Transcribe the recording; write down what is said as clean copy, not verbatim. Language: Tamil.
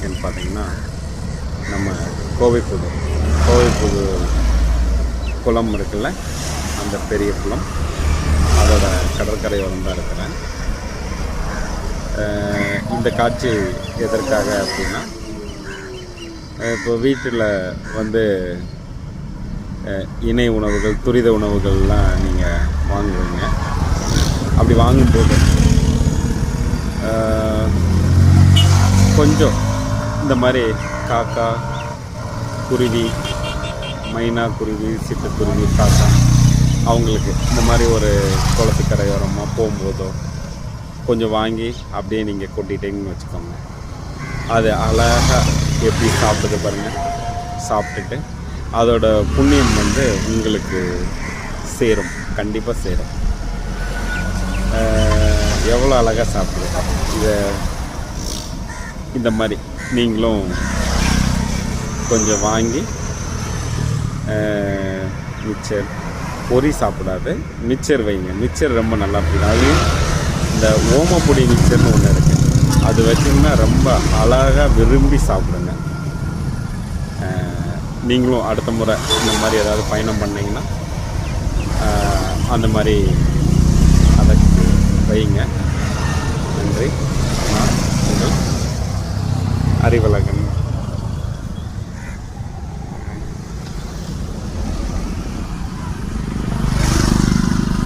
இருக்கேன்னு பார்த்தீங்கன்னா, நம்ம கோவைப்புது கோவைப்புது குளம் இருக்குல்ல, அந்த பெரிய குளம், அதோட கடற்கரையோரம் தான் இருக்கிறேன். இந்த காட்சி எதற்காக அப்படின்னா, இப்போ வீட்டில் வந்து இணை உணவுகள், துரித உணவுகள்லாம் நீங்கள் வாங்குவீங்க. அப்படி வாங்கும்போது கொஞ்சம் இந்த மாதிரி காக்கா, குருவி, மைனா குருவி, சிட்டுக்குருவி, காக்கா அவங்களுக்கு இந்த மாதிரி ஒரு குளத்துக்கரையோரமாக போகும்போதோ கொஞ்சம் வாங்கி அப்படியே நீங்கள் கொட்டிட்டீங்கன்னு வச்சுக்கோங்க. அது அழகாக எப்படி சாப்பிடுது பாருங்கள். சாப்பிட்டுட்டு அதோட புண்ணியம் வந்து உங்களுக்கு சேரும், கண்டிப்பாக சேரும். எவ்வளோ அழகாக சாப்பிடுது. இதை இந்த மாதிரி நீங்களும் கொஞ்சம் வாங்கி மிச்சர் பொரி சாப்பிடாது, மிச்சர் வைங்க. மிச்சர் ரொம்ப நல்லா பிடிக்கும். அதுலேயும் இந்த ஓமப்பொடி மிச்சர்னு ஒன்று இருக்குது, அது வச்சிங்கன்னா ரொம்ப அழகாக விரும்பி சாப்பிடுங்க. நீங்களும் அடுத்த முறை இந்த மாதிரி ஏதாவது பயணம் பண்ணிங்கன்னா அந்த மாதிரி அதற்கு வைங்க. நன்றி. நான் உங்கள் அறிவழகன்.